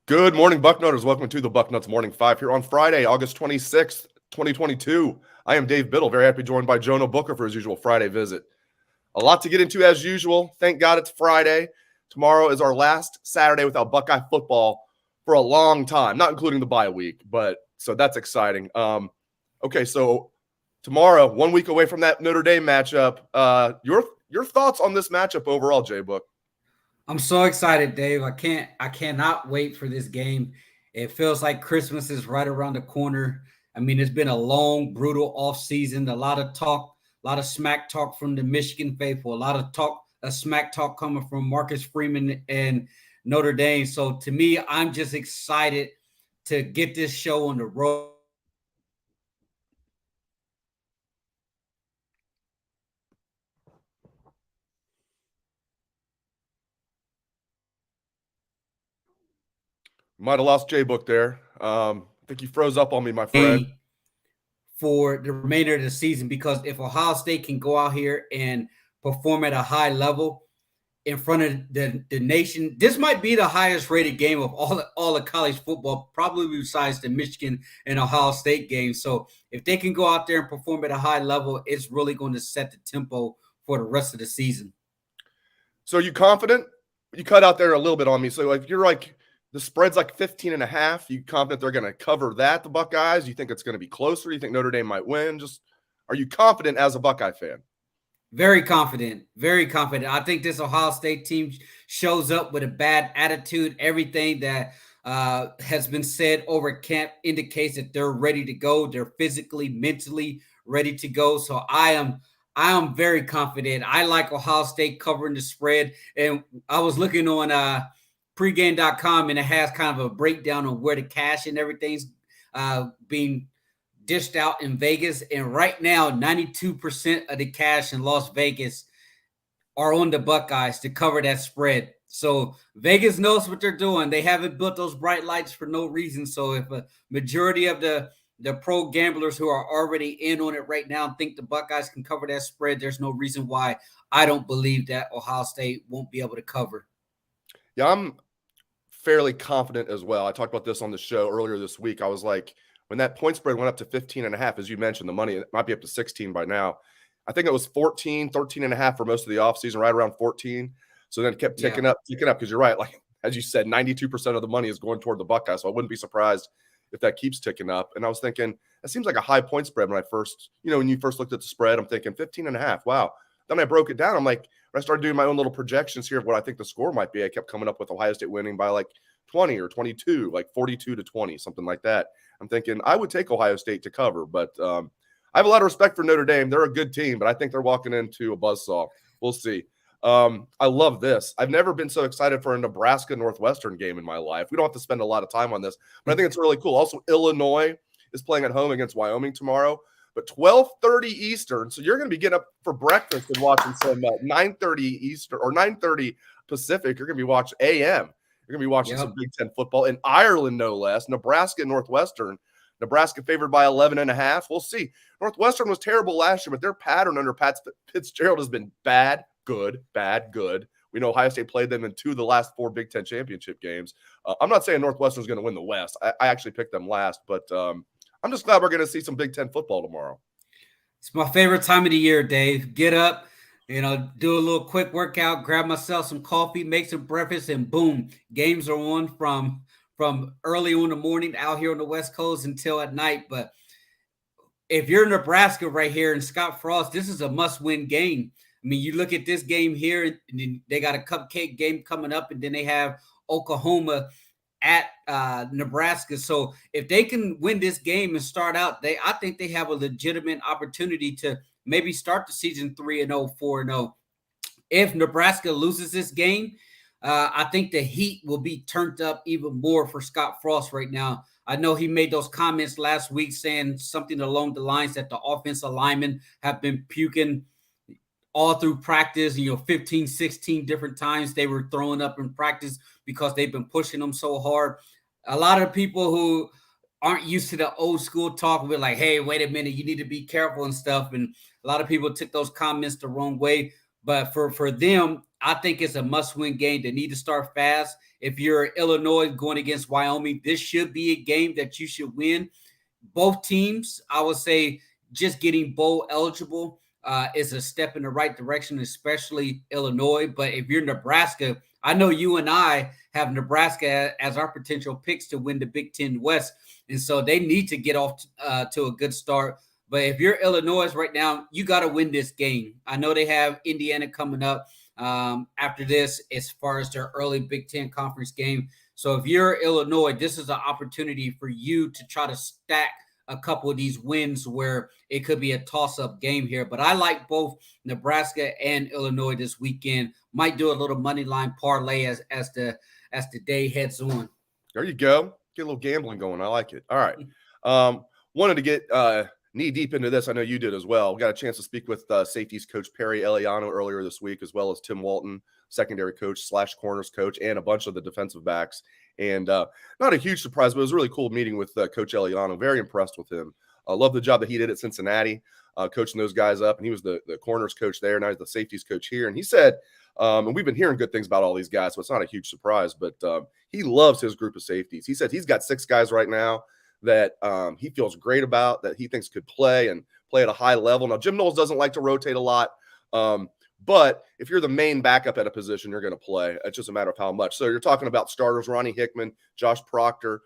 Good morning, Bucknutters. Welcome to the Bucknuts Morning 5 here on Friday, August 26th, 2022. I am Dave Biddle, very happy joined by Jonah Booker for his usual Friday visit. A lot to get into as usual. Thank God it's Friday. Tomorrow is our last Saturday without Buckeye football for a long time, not including the bye week, but so that's exciting. Okay, so tomorrow, 1 week away from that Notre Dame matchup. Your thoughts on this matchup overall, JBook? I'm so excited, Dave. I cannot wait for this game. It feels like Christmas is right around the corner. I mean, it's been a long, brutal off season. A lot of talk, a lot of smack talk from the Michigan faithful, a lot of smack talk coming from Marcus Freeman and Notre Dame. So to me, I'm just excited to get this show on the road. Might have lost JBook there. I think you froze up on me, my friend. For the remainder of the season, because if Ohio State can go out here and perform at a high level in front of the nation, this might be the highest rated game of all of college football, probably besides the Michigan and Ohio State game. So if they can go out there and perform at a high level, it's really going to set the tempo for the rest of the season. So are you confident? You cut out there a little bit on me. So like you're like the spread's like 15.5. You confident they're going to cover that, the Buckeyes? You think it's going to be closer? You think Notre Dame might win? Just are you confident as a Buckeye fan? Very confident. Very confident. I think this Ohio State team shows up with a bad attitude. Everything that has been said over camp indicates that they're ready to go. They're physically, mentally ready to go. So I am very confident. I like Ohio State covering the spread. And I was looking on pregame.com, and it has kind of a breakdown on where the cash and everything's being dished out in Vegas. And right now, 92% of the cash in Las Vegas are on the Buckeyes to cover that spread. So Vegas knows what they're doing. They haven't built those bright lights for no reason. So if a majority of the pro gamblers who are already in on it right now think the Buckeyes can cover that spread, there's no reason why I don't believe that Ohio State won't be able to cover. Yeah, I'm fairly confident as well. I talked about this on the show earlier this week. I was like, when that point spread went up to 15.5, as you mentioned, the money, it might be up to 16 by now. I think it was 14, 13.5 for most of the offseason, right around 14. So then it kept ticking up, because you're right. Like, as you said, 92% of the money is going toward the Buckeyes. So I wouldn't be surprised if that keeps ticking up. And I was thinking, that seems like a high point spread when when you first looked at the spread, I'm thinking 15.5. Wow. Then I broke it down. I'm like, when I started doing my own little projections here of what I think the score might be, I kept coming up with Ohio State winning by like 20 or 22, like 42-20, something like that. I'm thinking I would take Ohio State to cover, but I have a lot of respect for Notre Dame. They're a good team, but I think they're walking into a buzzsaw. We'll see. I love this. I've never been so excited for a Nebraska Northwestern game in my life. We don't have to spend a lot of time on this, but I think it's really cool. Also, Illinois is playing at home against Wyoming tomorrow, but 12:30 Eastern. So you're going to be getting up for breakfast and watching some 9:30 Eastern or 9:30 Pacific. You're going to be watching AM. You're going to be watching some Big Ten football in Ireland, no less. Nebraska and Northwestern. Nebraska favored by 11.5. We'll see. Northwestern was terrible last year, but their pattern under Pat Fitzgerald has been bad, good, bad, good. We know Ohio State played them in 2 of the last 4 Big Ten championship games. I'm not saying Northwestern's going to win the West. I actually picked them last, but I'm just glad we're going to see some Big Ten football tomorrow. It's my favorite time of the year, Dave. Get up, do a little quick workout, grab myself some coffee, make some breakfast, and boom, games are on from early on in the morning out here on the West Coast until at night. But if you're Nebraska right here and Scott Frost, this is a must-win game. I mean, you look at this game here, and then they got a cupcake game coming up, and then they have Oklahoma at Nebraska. So if they can win this game and start out, I think they have a legitimate opportunity to maybe start the season 3-0, 4-0. If Nebraska loses this game, I think the heat will be turned up even more for Scott Frost right now. I know he made those comments last week saying something along the lines that the offensive linemen have been puking all through practice, 15, 16 different times they were throwing up in practice because they've been pushing them so hard. A lot of people who aren't used to the old school talk were like, hey, wait a minute, you need to be careful and stuff. And a lot of people took those comments the wrong way. But for them, I think it's a must-win game. They need to start fast. If you're Illinois going against Wyoming, this should be a game that you should win. Both teams, I would say, just getting bowl eligible is a step in the right direction, especially Illinois. But if you're Nebraska, I know you and I have Nebraska as our potential picks to win the Big Ten West. And so they need to get off to a good start. But if you're Illinois right now, you got to win this game. I know they have Indiana coming up after this as far as their early Big Ten conference game. So if you're Illinois, this is an opportunity for you to try to stack a couple of these wins where it could be a toss-up game here. But I like both Nebraska and Illinois this weekend. Might do a little money line parlay as the day heads on. There you go. Get a little gambling going. I like it. All right. Wanted to get knee deep into this. I know you did as well. Got a chance to speak with safeties coach Perry Eliano earlier this week, as well as Tim Walton, secondary coach / corners coach, and a bunch of the defensive backs. And not a huge surprise, but it was a really cool meeting with Coach Eliano. Very impressed with him. Love the job that he did at Cincinnati, coaching those guys up. And he was the corners coach there. Now he's the safeties coach here. And he said, and we've been hearing good things about all these guys, so it's not a huge surprise, but he loves his group of safeties. He said he's got 6 guys right now that he feels great about, that he thinks could play and play at a high level. Now, Jim Knowles doesn't like to rotate a lot, but if you're the main backup at a position, you're going to play. It's just a matter of how much. So you're talking about starters, Ronnie Hickman, Josh Proctor,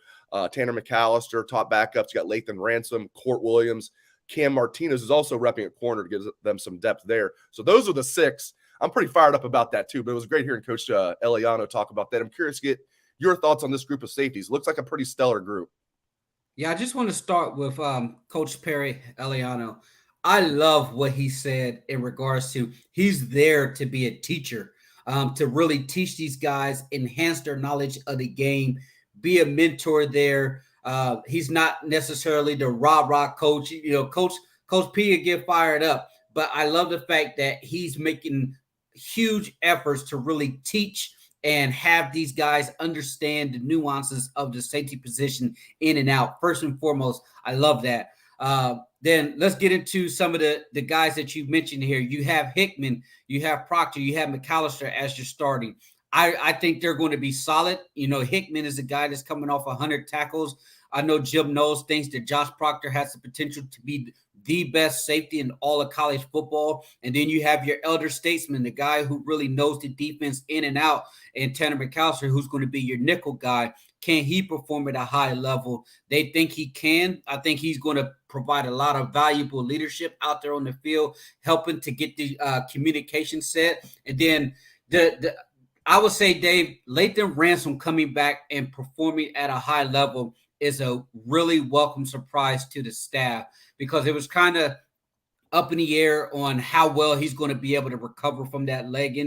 Tanner McAllister, top backups. You got Lathan Ransom, Court Williams. Cam Martinez is also repping at corner to give them some depth there. So those are the 6. I'm pretty fired up about that too, but it was great hearing Coach Eliano talk about that. I'm curious to get your thoughts on this group of safeties. Looks like a pretty stellar group. Yeah, I just want to start with Coach Perry Eliano. I love what he said in regards to he's there to be a teacher, to really teach these guys, enhance their knowledge of the game, be a mentor there. He's not necessarily the rah-rah coach. You know, Coach P will get fired up, but I love the fact that he's making huge efforts to really teach and have these guys understand the nuances of the safety position in and out. First and foremost, I love that. Then let's get into some of the guys that you mentioned here. You have Hickman, you have Proctor, you have McAllister as your starting. I think they're going to be solid. You know, Hickman is a guy that's coming off 100 tackles. I know Jim Knowles thinks that Josh Proctor has the potential to be the best safety in all of college football. And then you have your elder statesman, the guy who really knows the defense in and out, and Tanner McAllister, who's going to be your nickel guy. Can he perform at a high level? They think he can. I think he's going to provide a lot of valuable leadership out there on the field, helping to get the communication set. And then I would say, Dave, Lathan Ransom coming back and performing at a high level is a really welcome surprise to the staff, because it was kind of up in the air on how well he's going to be able to recover from that leg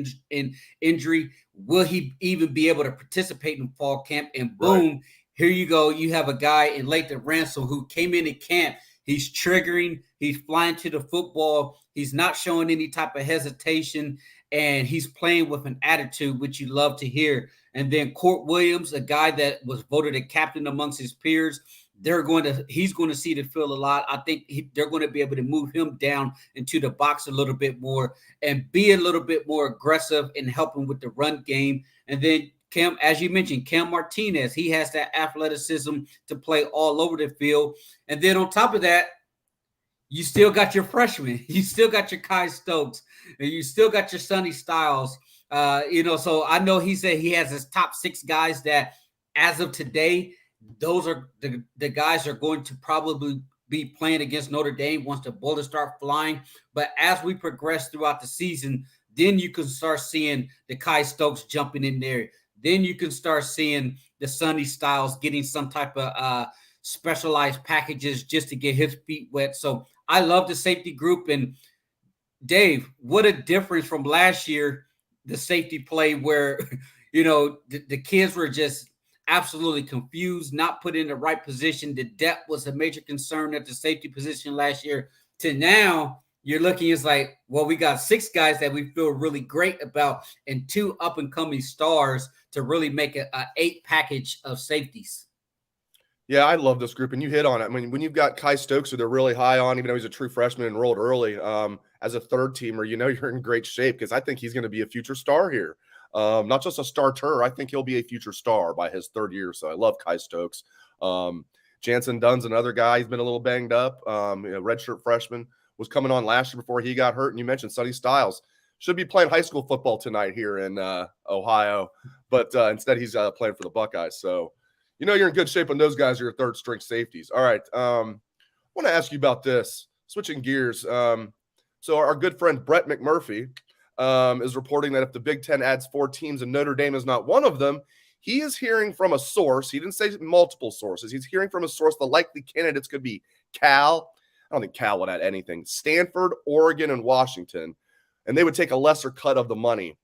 injury. Will he even be able to participate in fall camp? And boom, right. Here you go. You have a guy in Lathan Ransom who came into camp. He's triggering. He's flying to the football. He's not showing any type of hesitation, and he's playing with an attitude, which you love to hear. And then Court Williams, a guy that was voted a captain amongst his peers, he's going to see the field a lot. I think they're going to be able to move him down into the box a little bit more and be a little bit more aggressive in helping with the run game. And then Cam, as you mentioned, Cam Martinez, he has that athleticism to play all over the field. And then on top of that, you still got your freshmen. You still got your Kai Stokes, and you still got your Sonny Styles. So I know he said he has his top 6 guys that, as of today, those are the guys are going to probably be playing against Notre Dame once the bullets start flying. But as we progress throughout the season, then you can start seeing the Kai Stokes jumping in there. Then you can start seeing the Sonny Styles getting some type of specialized packages just to get his feet wet. So I love the safety group. And Dave, what a difference from last year, the safety play where, the kids were just absolutely confused, not put in the right position. The depth was a major concern at the safety position last year. To now, you're looking, it's like, well, we got 6 guys that we feel really great about and 2 up-and-coming stars to really make an 8 package of safeties. Yeah, I love this group, and you hit on it. I mean, when you've got Kai Stokes, who they're really high on, even though he's a true freshman, enrolled early, as a third teamer, you're in great shape because I think he's going to be a future star here. Not just a starter. I think he'll be a future star by his third year. So I love Kai Stokes. Jansen Dunn's another guy. He's been a little banged up. Redshirt freshman was coming on last year before he got hurt. And you mentioned Sonny Styles. Should be playing high school football tonight here in Ohio. But instead he's playing for the Buckeyes. So, you're in good shape when those guys are your third string safeties. All right. I want to ask you about this. Switching gears. So our good friend Brett McMurphy is reporting that if the Big Ten adds 4 teams and Notre Dame is not one of them, he is hearing from a source. He didn't say multiple sources. He's hearing from a source the likely candidates could be Cal. I don't think Cal would add anything. Stanford, Oregon, and Washington. And they would take a lesser cut of the money.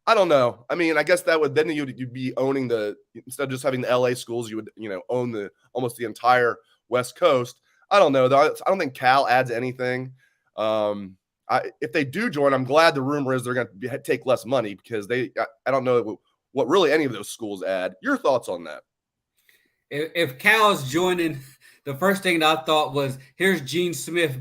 I don't know. I mean, I guess that would then you'd be owning instead of just having the LA schools, you would own almost the entire West Coast. I don't know. I don't think Cal adds anything. If they do join, I'm glad the rumor is they're going to take less money because I don't know what really any of those schools add. Your thoughts on that? If Cal is joining, the first thing that I thought was, here's Gene Smith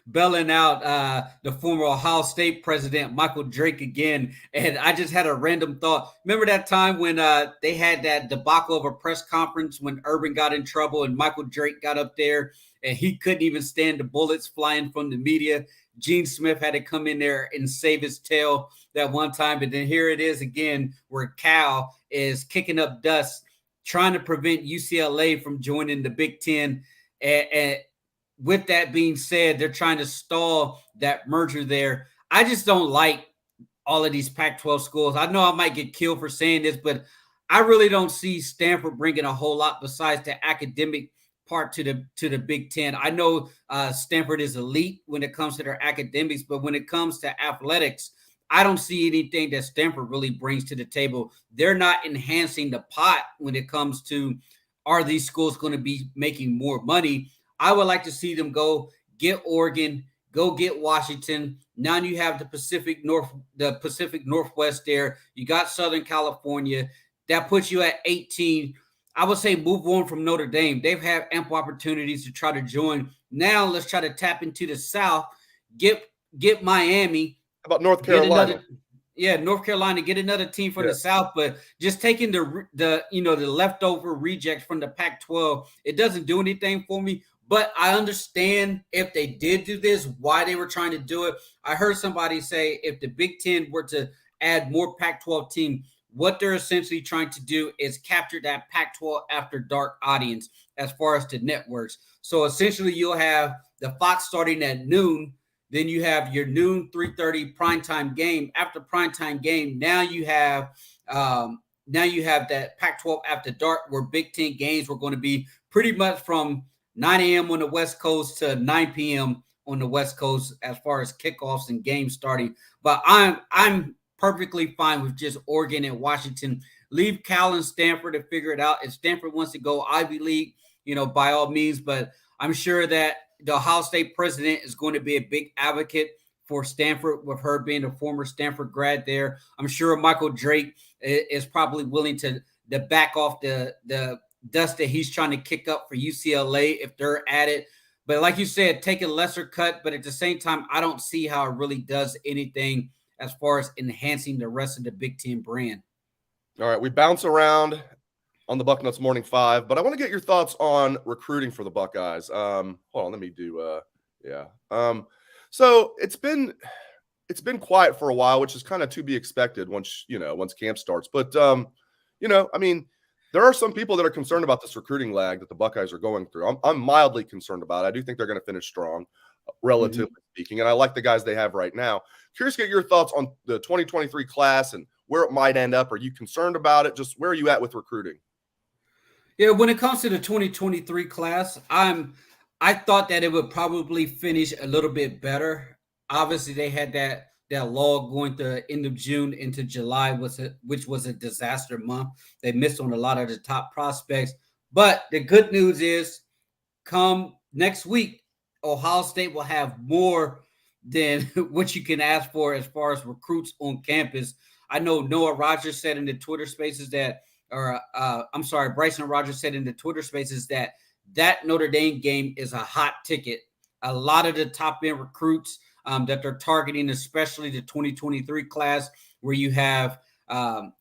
belling out the former Ohio State president, Michael Drake, again. And I just had a random thought. Remember that time when they had that debacle of a press conference when Urban got in trouble and Michael Drake got up there and he couldn't even stand the bullets flying from the media? Gene Smith had to come in there and save his tail that one time. But then here it is again, where Cal is kicking up dust, trying to prevent UCLA from joining the Big Ten. And with that being said, they're trying to stall that merger there. I just don't like all of these Pac-12 schools. I know I might get killed for saying this, but I really don't see Stanford bringing a whole lot besides the academic part to the Big Ten. I know Stanford is elite when it comes to their academics, but when it comes to athletics, I don't see anything that Stanford really brings to the table. They're not enhancing the pot when it comes to, are these schools going to be making more money? I would like to see them go get Oregon, go get Washington. Now you have the Pacific Northwest there. You got Southern California. That puts you at 18. I would say move on from Notre Dame. They've had ample opportunities to try to join. Now let's try to tap into the South, get Miami. How about North Carolina? North Carolina, get another team from the South, but just taking the leftover rejects from the Pac-12, it doesn't do anything for me. But I understand if they did do this, why they were trying to do it. I heard somebody say if the Big Ten were to add more Pac-12 teams, what they're essentially trying to do is capture that Pac-12 after dark audience as far as the networks. So essentially you'll have the Fox starting at noon. Then you have your noon 3:30 primetime game. After primetime game, now you have that Pac-12 after dark, where Big Ten games were going to be pretty much from 9 a.m. on the West Coast to 9 p.m. on the West Coast as far as kickoffs and games starting. But I'm perfectly fine with just Oregon and Washington. Leave Cal and Stanford to figure it out. If Stanford wants to go Ivy League, by all means. But I'm sure that the Ohio State president is going to be a big advocate for Stanford, with her being a former Stanford grad there. I'm sure Michael Drake is probably willing to back off the dust that he's trying to kick up for UCLA if they're at it. But like you said, take a lesser cut. But at the same time, I don't see how it really does anything as far as enhancing the rest of the Big Ten brand. All right, we bounce around on the Bucknuts Morning 5, but I want to get your thoughts on recruiting for the Buckeyes. Hold on, let me do so it's been quiet for a while, which is kind of to be expected once camp starts. But I mean, there are some people that are concerned about this recruiting lag that the Buckeyes are going through. I'm mildly concerned about it. I do think they're going to finish strong, relatively speaking, and I like the guys they have right now. Curious to get your thoughts on the 2023 class and where it might end up. Are you concerned about it? Just where are you at with recruiting? Yeah, when it comes to the 2023 class, I thought that it would probably finish a little bit better. Obviously, they had that lull going to the end of June into July, which was a disaster month. They missed on a lot of the top prospects. But the good news is, come next week, Ohio State will have more than what you can ask for as far as recruits on campus. I know Noah Rogers said in the Twitter Spaces Bryson Rogers said in the Twitter Spaces that Notre Dame game is a hot ticket. A lot of the top end recruits, that they're targeting, especially the 2023 class, where you have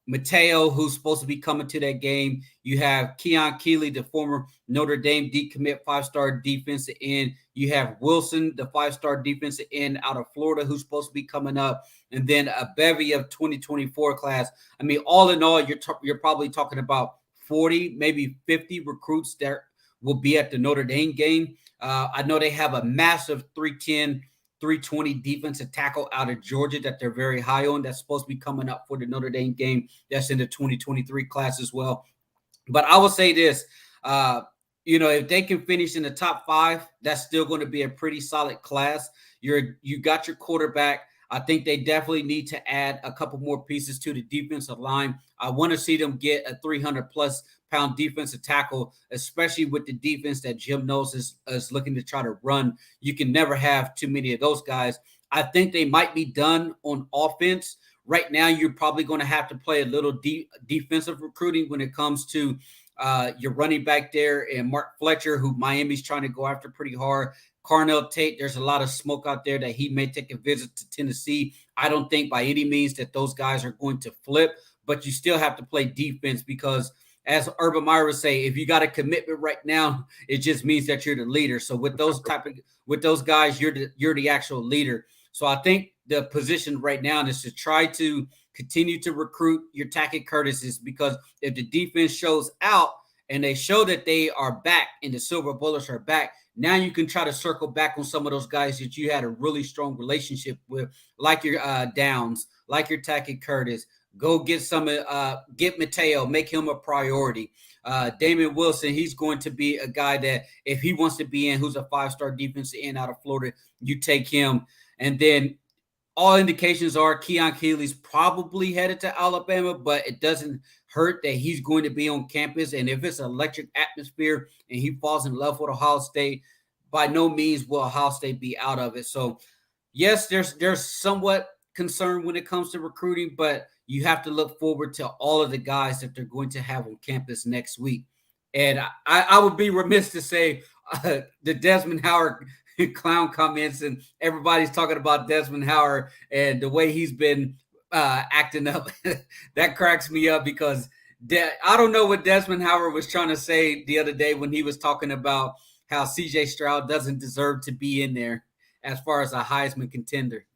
Mateo, who's supposed to be coming to that game. You have Keon Keeley, the former Notre Dame decommit 5-star defensive end. You have Wilson, the 5-star defensive end out of Florida, who's supposed to be coming up. And then a bevy of 2024 class. I mean, all in all, you're probably talking about 40, maybe 50 recruits that will be at the Notre Dame game. I know they have a massive 310, 320 defensive tackle out of Georgia that they're very high on. That's supposed to be coming up for the Notre Dame game. That's in the 2023 class as well. But I will say this, if they can finish in the top 5, that's still going to be a pretty solid class. You got your quarterback. I think they definitely need to add a couple more pieces to the defensive line. I want to see them get a 300-plus pound defensive tackle, especially with the defense that Jim knows is looking to try to run. You can never have too many of those guys. I think they might be done on offense. Right now, you're probably going to have to play a little defensive recruiting when it comes to your running back there and Mark Fletcher, who Miami's trying to go after pretty hard. Carnell Tate, there's a lot of smoke out there that he may take a visit to Tennessee. I don't think by any means that those guys are going to flip, but you still have to play defense because, as Urban Meyer would say, if you got a commitment right now, it just means that you're the leader. So with those guys, you're the actual leader. So I think the position right now is to try to continue to recruit your Tackett Curtises, because if the defense shows out and they show that they are back and the Silver Bullets are back, now you can try to circle back on some of those guys that you had a really strong relationship with, like your Downs, like your Tackett Curtis. Go get get Mateo, make him a priority. Damon Wilson, he's going to be a guy that if he wants to be in, who's a 5-star defensive end out of Florida, you take him. And then all indications are Keon Keeley's probably headed to Alabama, but it doesn't hurt that he's going to be on campus. And if it's an electric atmosphere and he falls in love with Ohio State, by no means will Ohio State be out of it. So, yes, there's somewhat concern when it comes to recruiting, but you have to look forward to all of the guys that they're going to have on campus next week. And I would be remiss to say the Desmond Howard clown comments, and everybody's talking about Desmond Howard and the way he's been acting up. That cracks me up because I don't know what Desmond Howard was trying to say the other day when he was talking about how CJ Stroud doesn't deserve to be in there as far as a Heisman contender.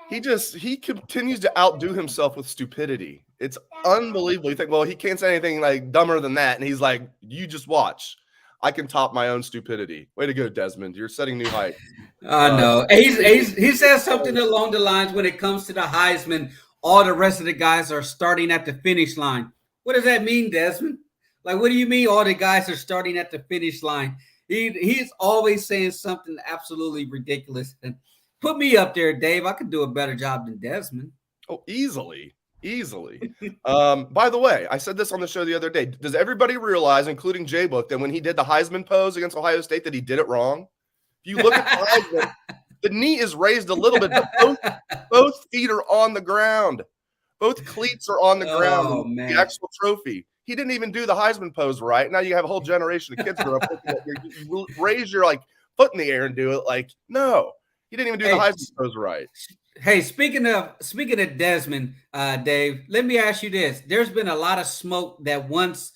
He continues to outdo himself with stupidity. It's unbelievable. You think, well, he can't say anything like dumber than that. And he's like, you just watch. I can top my own stupidity. Way to go, Desmond. You're setting new heights. I know. He says something along the lines when it comes to the Heisman, all the rest of the guys are starting at the finish line. What does that mean, Desmond? Like, what do you mean all the guys are starting at the finish line? He's always saying something absolutely ridiculous. And put me up there, Dave. I could do a better job than Desmond. Oh, easily. By the way, I said this on the show the other day. Does everybody realize, including JBook, that when he did the Heisman pose against Ohio State, that he did it wrong? If you look at the Heisman, the knee is raised a little bit, but both feet are on the ground. Both cleats are on the ground. Man. The actual trophy. He didn't even do the Heisman pose right. Now you have a whole generation of kids grow up you raise your foot in the air and do it. Like, no, he didn't even do the Heisman pose right. Hey, speaking of Desmond, Dave, let me ask you this. There's been a lot of smoke that once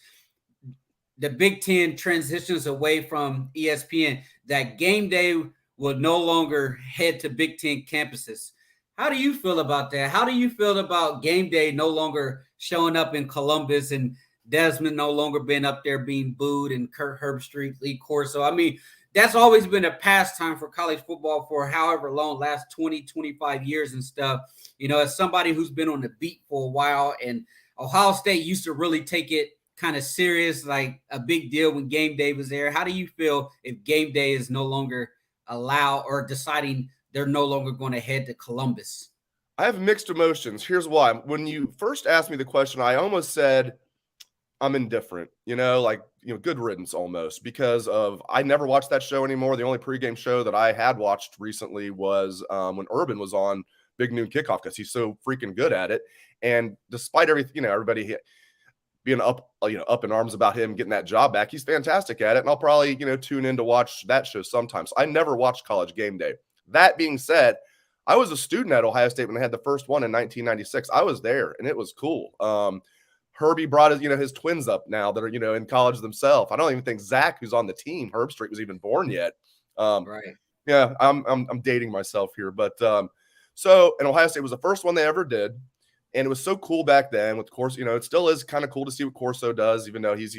the Big Ten transitions away from ESPN, that game day will no longer head to Big Ten campuses. How do you feel about that? How do you feel about game day no longer showing up in Columbus and Desmond no longer being up there being booed and Kirk Herbstreit, Lee Corso? I mean, that's always been a pastime for college football for however long, last 20, 25 years and stuff. You know, as somebody who's been on the beat for a while, and Ohio State used to really take it kind of serious, like a big deal when game day was there. How do you feel if game day is no longer allowed or deciding they're no longer going to head to Columbus? I have mixed emotions. Here's why. When you first asked me the question, I almost said I'm indifferent, good riddance almost, because I never watched that show anymore. The only pregame show that I had watched recently was when Urban was on Big Noon Kickoff, because he's so freaking good at it. And despite everything, everybody being up in arms about him getting that job back, he's fantastic at it. And I'll probably, tune in to watch that show sometimes. I never watched College Game Day. That being said, I was a student at Ohio State when they had the first one in 1996. I was there, and it was cool. Herbie brought his twins up now that are, in college themselves. I don't even think Zach, who's on the team, Herbstreit, was even born yet. Right. Yeah, I'm dating myself here, but so and Ohio State was the first one they ever did, and it was so cool back then. With course, it still is kind of cool to see what Corso does, even though he's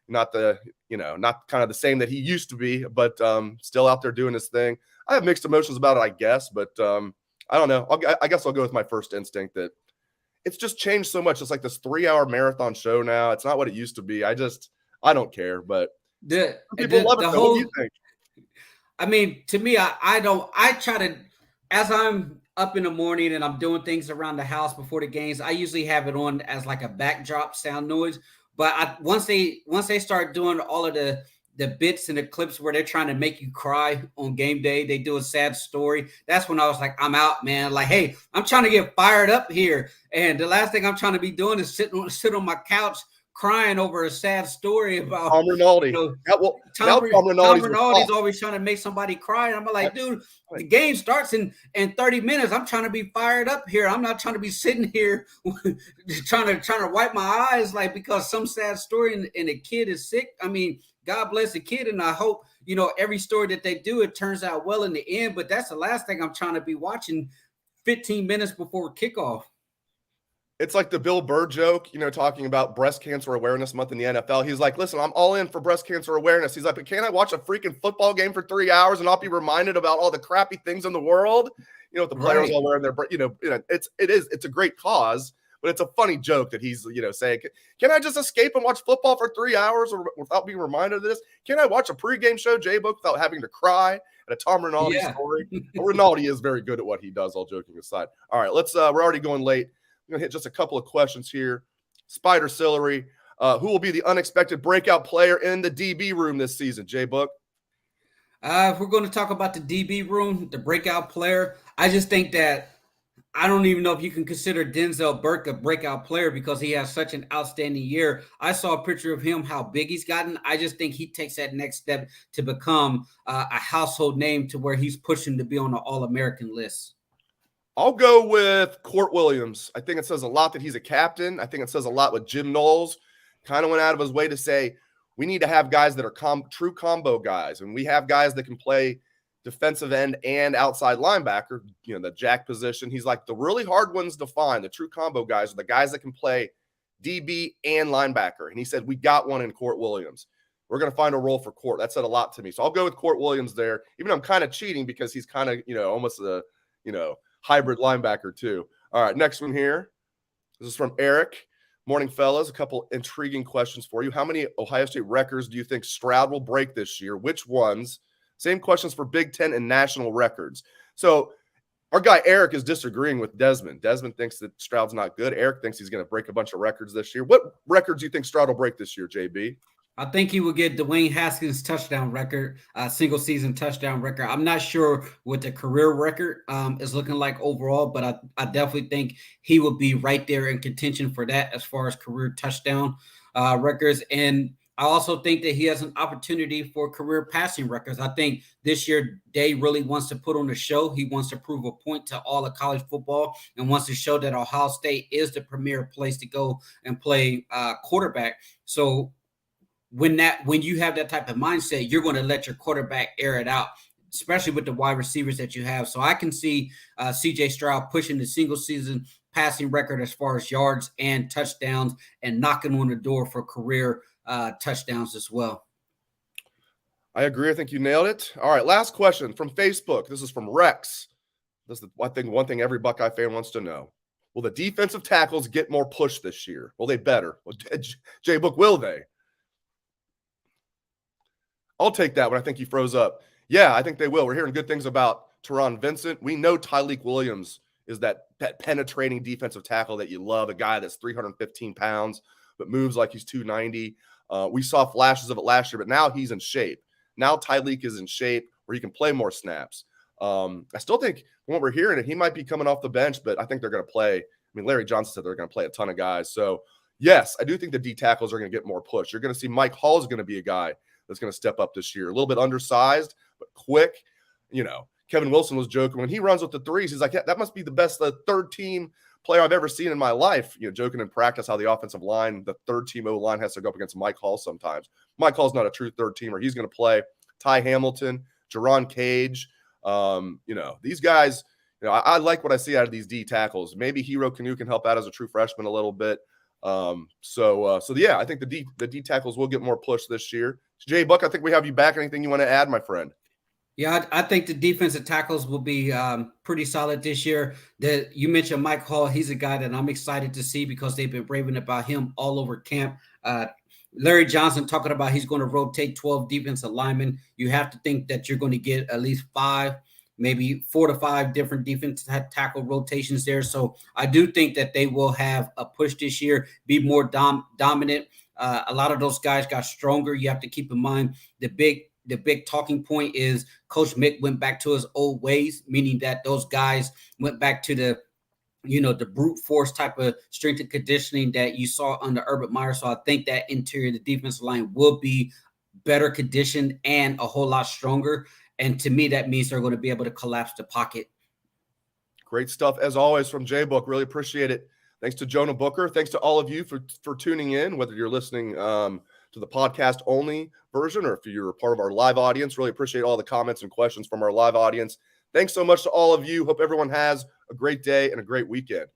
not not kind of the same that he used to be, but still out there doing his thing. I have mixed emotions about it, I guess, but I don't know. I guess I'll go with my first instinct that it's just changed so much. It's like this 3-hour marathon show now. It's not what it used to be. I don't care, but people love it. What do you think? I mean, to me, I try to, as I'm up in the morning and I'm doing things around the house before the games, I usually have it on as like a backdrop sound noise. But once they start doing all of the bits and the clips where they're trying to make you cry on game day, they do a sad story. That's when I was like, I'm out, man. Like, hey, I'm trying to get fired up here. And the last thing I'm trying to be doing is sit on my couch crying over a sad story about Tom Rinaldi. Tom Rinaldi's always trying to make somebody cry. And I'm like, dude, the game starts in 30 minutes. I'm trying to be fired up here. I'm not trying to be sitting here trying to wipe my eyes like because some sad story and a kid is sick. I mean, God bless the kid, and I hope every story that they do, it turns out well in the end. But that's the last thing I'm trying to be watching 15 minutes before kickoff. It's like the Bill Burr joke, talking about Breast Cancer Awareness Month in the NFL. He's like, listen, I'm all in for breast cancer awareness. He's like, but can't I watch a freaking football game for 3 hours and not be reminded about all the crappy things in the world? With the players all wearing their, it's a great cause, but it's a funny joke that he's, saying, can I just escape and watch football for 3 hours without being reminded of this? Can I watch a pregame show, JBook, without having to cry at a Tom Rinaldi story? Rinaldi is very good at what he does, all joking aside. All right, we're already going late. I'm going to hit just a couple of questions here. Spider Celery, who will be the unexpected breakout player in the DB room this season, JBook? If we're going to talk about the DB room, the breakout player, I just think that I don't even know if you can consider Denzel Burke a breakout player because he has such an outstanding year. I saw a picture of him, how big he's gotten. I just think he takes that next step to become a household name to where he's pushing to be on the All-American list. I'll go with Court Williams. I think it says a lot that he's a captain. I think it says a lot with Jim Knowles. Kind of went out of his way to say, we need to have guys that are true combo guys. And we have guys that can play defensive end and outside linebacker, the jack position. He's like, the really hard ones to find, the true combo guys, are the guys that can play DB and linebacker. And he said, we got one in Court Williams. We're going to find a role for Court. That said a lot to me. So I'll go with Court Williams there, even though I'm kind of cheating because he's kind of, almost a, hybrid linebacker too. All right, next one here. This is from Eric. Morning, fellas. A couple intriguing questions for you. How many Ohio State records do you think Stroud will break this year? Which ones? Same questions for Big Ten and national records. So our guy Eric is disagreeing with Desmond. Desmond thinks that Stroud's not good. Eric thinks he's going to break a bunch of records this year. What records do you think Stroud will break this year, JB? I think he will get Dwayne Haskins' touchdown record, single season touchdown record. I'm not sure what the career record is looking like overall, but I definitely think he will be right there in contention for that as far as career touchdown records. And I also think that he has an opportunity for career passing records. I think this year Dave really wants to put on a show. He wants to prove a point to all of college football and wants to show that Ohio State is the premier place to go and play quarterback. So when you have that type of mindset, you're going to let your quarterback air it out, especially with the wide receivers that you have. So I can see CJ Stroud pushing the single season passing record as far as yards and touchdowns and knocking on the door for career touchdowns as well. I agree. I think you nailed it. All right, last question from Facebook. This is from Rex. This is one thing every Buckeye fan wants to know. Will the defensive tackles get more push this year? Well, they better. Well, JBook, will they? I'll take that one. I think he froze up. Yeah, I think they will. We're hearing good things about Teron Vincent. We know Tyleik Williams is that penetrating defensive tackle that you love, a guy that's 315 pounds but moves like he's 290. We saw flashes of it last year, but now he's in shape. Now Tyleik is in shape where he can play more snaps. I still think from what we're hearing, he might be coming off the bench, but I think they're going to play. I mean, Larry Johnson said they're going to play a ton of guys. So, yes, I do think the D tackles are going to get more push. You're going to see Mike Hall is going to be a guy that's going to step up this year. A little bit undersized, but quick, Kevin Wilson was joking when he runs with the threes. He's like, that must be the best third team player I've ever seen in my life. Joking in practice how the offensive line, the third team O line has to go up against Mike Hall sometimes. Mike Hall's not a true third teamer. He's going to play Ty Hamilton, Jerron Cage. These guys, I like what I see out of these D tackles. Maybe Hero Canoe can help out as a true freshman a little bit. I think the D tackles will get more push this year. JBook, I think we have you back. Anything you want to add, my friend? Yeah, I think the defensive tackles will be pretty solid this year. You mentioned Mike Hall. He's a guy that I'm excited to see because they've been raving about him all over camp. Larry Johnson talking about he's going to rotate 12 defensive linemen. You have to think that you're going to get at least 5, maybe 4 to 5 different defensive tackle rotations there. So I do think that they will have a push this year, be more dominant. A lot of those guys got stronger. You have to keep in mind the big talking point is Coach Mick went back to his old ways, meaning that those guys went back to the brute force type of strength and conditioning that you saw under Urban Meyer. So I think that interior, the defensive line will be better conditioned and a whole lot stronger. And to me, that means they're going to be able to collapse the pocket. Great stuff, as always, from JBook. Really appreciate it. Thanks to Jonah Booker. Thanks to all of you for tuning in, whether you're listening to the podcast only version or if you're a part of our live audience. Really appreciate all the comments and questions from our live audience. Thanks so much to all of you. Hope everyone has a great day and a great weekend.